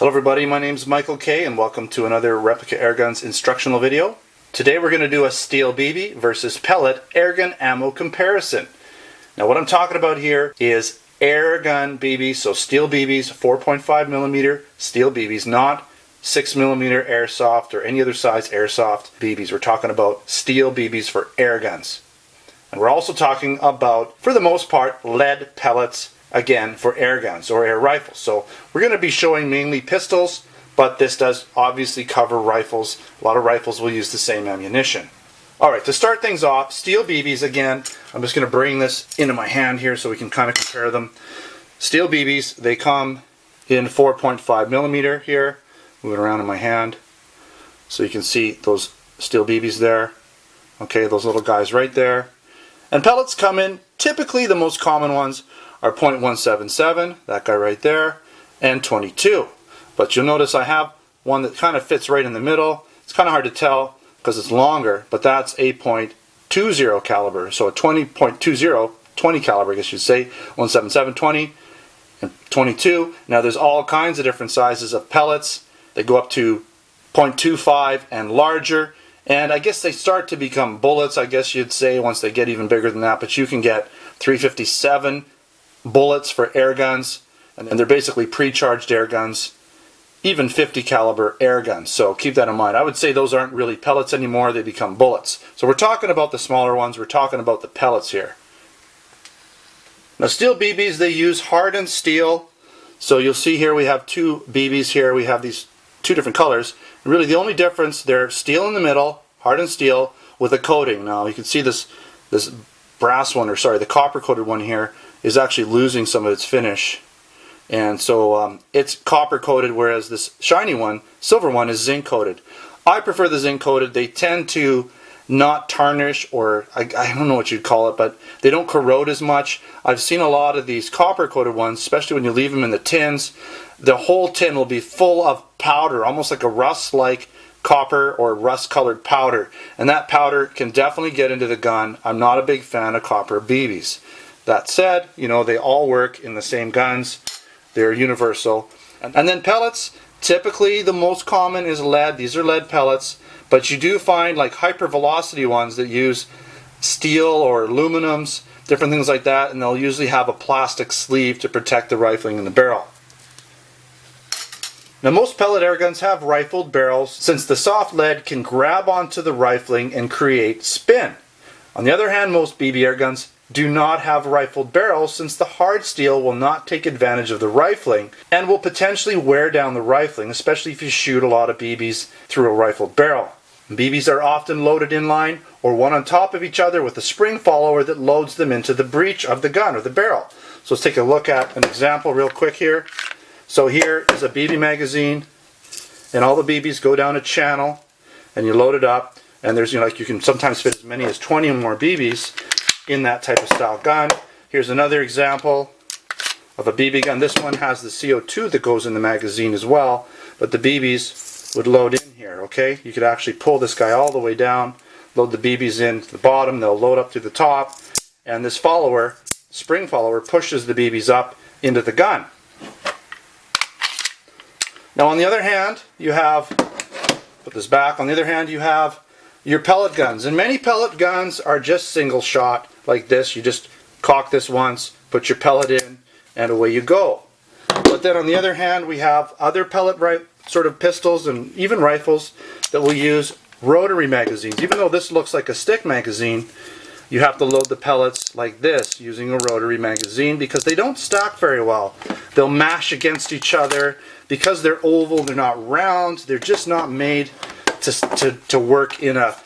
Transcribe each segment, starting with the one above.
Hello everybody, my name is Michael K and welcome to another Replica Airguns instructional video. Today we're going to do a steel BB versus pellet airgun ammo comparison. Now what I'm talking about here is airgun BBs, so steel BBs, 4.5mm steel BBs, not 6mm airsoft or any other size airsoft BBs. We're talking about steel BBs for airguns. And we're also talking about, for the most part, lead pellets, again, for air guns or air rifles. So we're going to be showing mainly pistols, but this does obviously cover rifles. A lot of rifles will use the same ammunition. Alright, to start things off, steel BBs again, I'm just going to bring this into my hand here so we can kind of compare them. Steel BBs, they come in 4.5mm here. Move it around in my hand so you can see those steel BBs there. Okay, those little guys right there. And pellets come in, typically the most common ones are .177, that guy right there, and 22. But you'll notice I have one that kind of fits right in the middle. It's kind of hard to tell because it's longer, but that's a .20 caliber. So a 20 caliber, I guess you'd say, 177, 20, and 22. Now there's all kinds of different sizes of pellets. They go up to .25 and larger. And I guess they start to become bullets, I guess you'd say, once they get even bigger than that. But you can get 357 bullets for air guns, and they're basically pre-charged air guns, even 50 caliber air guns. So keep that in mind. I would say those aren't really pellets anymore, they become bullets. So we're talking about the smaller ones, we're talking about the pellets here. Now steel BBs, they use hardened steel. So you'll see here we have two BBs here, we have these two different colors. And really the only difference, they're steel in the middle, hardened steel with a coating. Now you can see this brass one, or sorry, the copper coated one here is actually losing some of its finish, and so it's copper coated, whereas this shiny one, silver one, is zinc coated. I prefer the zinc coated. They tend to not tarnish, or I don't know what you'd call it, but they don't corrode as much. I've seen a lot of these copper coated ones, especially when you leave them in the tins, the whole tin will be full of powder, almost like a rust-like copper or rust colored powder, and that powder can definitely get into the gun. I'm not a big fan of copper BBs. That said, you know, they all work in the same guns. They're universal. And then pellets, typically the most common is lead. These are lead pellets, but you do find like hypervelocity ones that use steel or aluminums, different things like that, and they'll usually have a plastic sleeve to protect the rifling in the barrel. Now most pellet air guns have rifled barrels, since the soft lead can grab onto the rifling and create spin. On the other hand, most BB air guns do not have rifled barrels, since the hard steel will not take advantage of the rifling and will potentially wear down the rifling, especially if you shoot a lot of BBs through a rifled barrel. BBs are often loaded in line or one on top of each other with a spring follower that loads them into the breech of the gun or the barrel. So let's take a look at an example real quick here. So here is a BB magazine, and all the BBs go down a channel, and you load it up, and there's, you know, like you can sometimes fit as many as 20 or more BBs in that type of style gun. Here's another example of a BB gun. This one has the CO2 that goes in the magazine as well, but the BBs would load in here, okay? You could actually pull this guy all the way down, load the BBs in to the bottom, they'll load up to the top, and this follower, spring follower, pushes the BBs up into the gun. Now on the other hand, you have, put this back, on the other hand you have your pellet guns. And many pellet guns are just single shot like this. You just cock this once, put your pellet in, and away you go. But then on the other hand, we have other pellet sort of pistols and even rifles that will use rotary magazines. Even though this looks like a stick magazine, you have to load the pellets like this using a rotary magazine because they don't stack very well. They'll mash against each other. Because they're oval, they're not round, they're just not made to work in a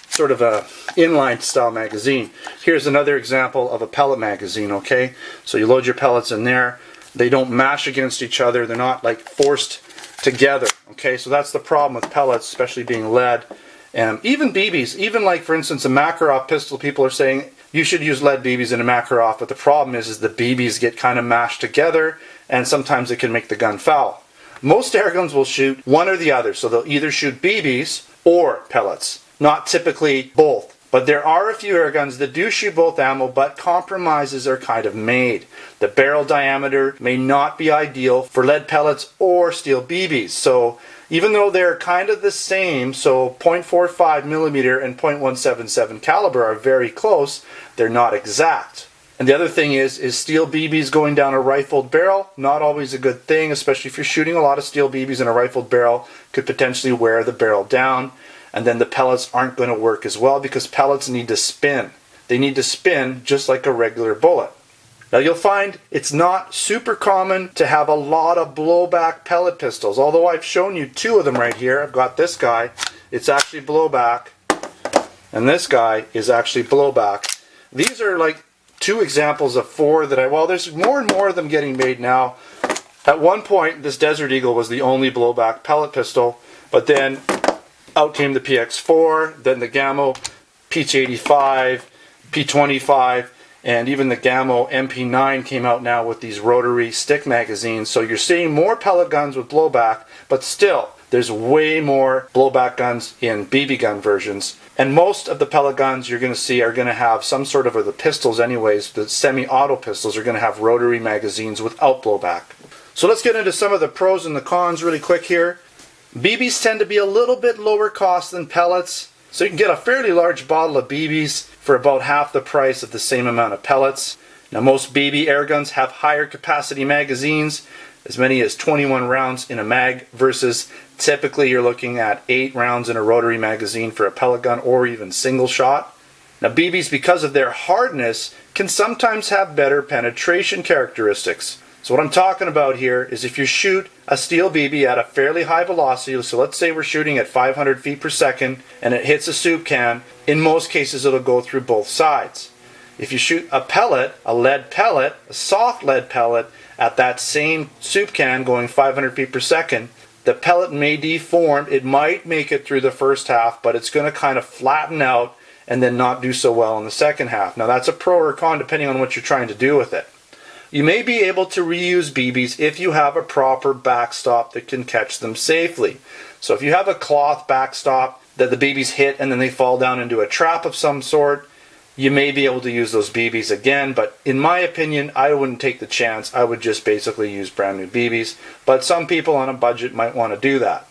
sort of a inline style magazine. Here's another example of a pellet magazine, okay? So you load your pellets in there. They don't mash against each other. They're not like forced together, okay? So that's the problem with pellets, especially being lead. And even BBs, even like for instance a Makarov pistol, people are saying you should use lead BBs in a Makarov, but the problem is the BBs get kind of mashed together and sometimes it can make the gun foul. Most air guns will shoot one or the other, so they'll either shoot BBs or pellets, not typically both. But there are a few air guns that do shoot both ammo, but compromises are kind of made. The barrel diameter may not be ideal for lead pellets or steel BBs. So even though they're kind of the same, so .45 millimeter and .177 caliber are very close, they're not exact. And the other thing is steel BBs going down a rifled barrel, not always a good thing, especially if you're shooting a lot of steel BBs in a rifled barrel, could potentially wear the barrel down. And then the pellets aren't going to work as well because pellets need to spin. They need to spin just like a regular bullet. Now you'll find it's not super common to have a lot of blowback pellet pistols, although I've shown you two of them right here. I've got this guy, it's actually blowback, and this guy is actually blowback. These are like two examples of four that well, there's more and more of them getting made now. At one point, this Desert Eagle was the only blowback pellet pistol, but then out came the PX4, then the Gamo P85, P25, and even the Gamo MP9 came out now with these rotary stick magazines. So you're seeing more pellet guns with blowback, but still, there's way more blowback guns in BB gun versions. And most of the pellet guns you're going to see are going to have some sort of, or the pistols anyways, the semi-auto pistols are going to have rotary magazines without blowback. So let's get into some of the pros and the cons really quick here. BBs tend to be a little bit lower cost than pellets, so you can get a fairly large bottle of BBs for about half the price of the same amount of pellets. Now most BB air guns have higher capacity magazines, as many as 21 rounds in a mag, versus typically you're looking at 8 rounds in a rotary magazine for a pellet gun or even single shot. Now BBs, because of their hardness, can sometimes have better penetration characteristics. So what I'm talking about here is if you shoot a steel BB at a fairly high velocity, so let's say we're shooting at 500 feet per second and it hits a soup can, in most cases it'll go through both sides. If you shoot a pellet, a lead pellet, a soft lead pellet, at that same soup can going 500 feet per second, the pellet may deform. It might make it through the first half, but it's going to kind of flatten out and then not do so well in the second half. Now that's a pro or con depending on what you're trying to do with it. You may be able to reuse BBs if you have a proper backstop that can catch them safely. So if you have a cloth backstop that the BBs hit and then they fall down into a trap of some sort, you may be able to use those BBs again, but in my opinion, I wouldn't take the chance. I would just basically use brand new BBs, but some people on a budget might want to do that.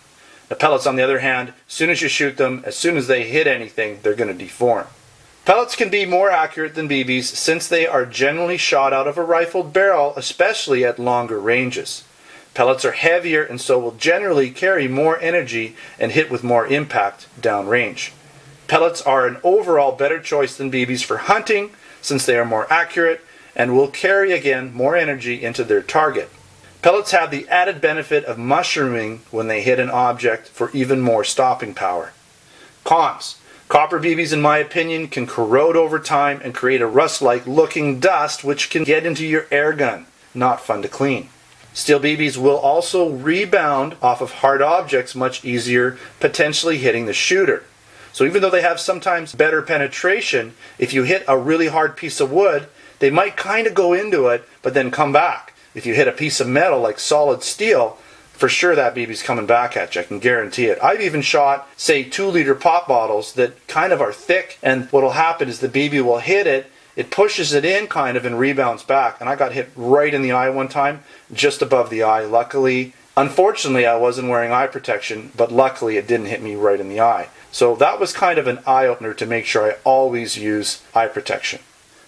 The pellets, on the other hand, as soon as you shoot them, as soon as they hit anything, they're going to deform. Pellets can be more accurate than BBs since they are generally shot out of a rifled barrel, especially at longer ranges. Pellets are heavier and so will generally carry more energy and hit with more impact downrange. Pellets are an overall better choice than BBs for hunting since they are more accurate and will carry again more energy into their target. Pellets have the added benefit of mushrooming when they hit an object for even more stopping power. Cons. Copper BBs, in my opinion, can corrode over time and create a rust-like looking dust which can get into your air gun. Not fun to clean. Steel BBs will also rebound off of hard objects much easier, potentially hitting the shooter. So even though they have sometimes better penetration, if you hit a really hard piece of wood, they might kind of go into it, but then come back. If you hit a piece of metal like solid steel, for sure that BB's coming back at you, I can guarantee it. I've even shot, say, 2-liter pop bottles that kind of are thick, and what'll happen is the BB will hit it, it pushes it in kind of and rebounds back. And I got hit right in the eye one time, just above the eye. Luckily, unfortunately, I wasn't wearing eye protection, but luckily it didn't hit me right in the eye. So that was kind of an eye-opener to make sure I always use eye protection.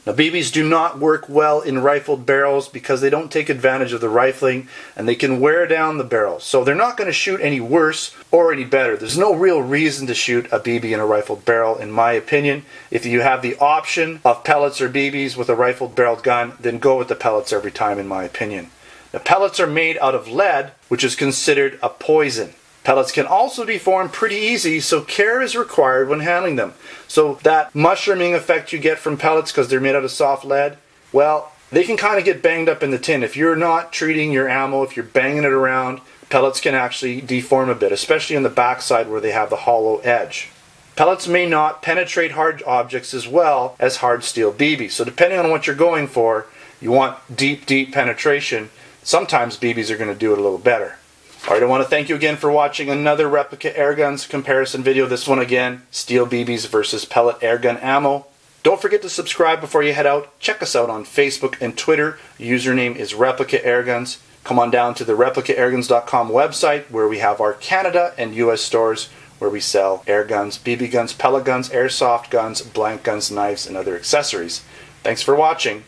Now BBs do not work well in rifled barrels because they don't take advantage of the rifling and they can wear down the barrels. So they're not going to shoot any worse or any better. There's no real reason to shoot a BB in a rifled barrel, in my opinion. If you have the option of pellets or BBs with a rifled barreled gun, then go with the pellets every time, in my opinion. The pellets are made out of lead, which is considered a poison. Pellets can also deform pretty easy, so care is required when handling them. So that mushrooming effect you get from pellets because they're made out of soft lead, well, they can kind of get banged up in the tin. If you're not treating your ammo, if you're banging it around, pellets can actually deform a bit, especially on the backside where they have the hollow edge. Pellets may not penetrate hard objects as well as hard steel BBs. So depending on what you're going for, you want deep penetration. Sometimes BBs are going to do it a little better. Alright, I want to thank you again for watching another Replica Airguns comparison video. This one again, steel BBs versus pellet airgun ammo. Don't forget to subscribe before you head out. Check us out on Facebook and Twitter. Username is Replica Airguns. Come on down to the ReplicaAirguns.com website where we have our Canada and US stores where we sell air guns, BB guns, pellet guns, airsoft guns, blank guns, knives, and other accessories. Thanks for watching.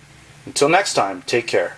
Until next time, take care.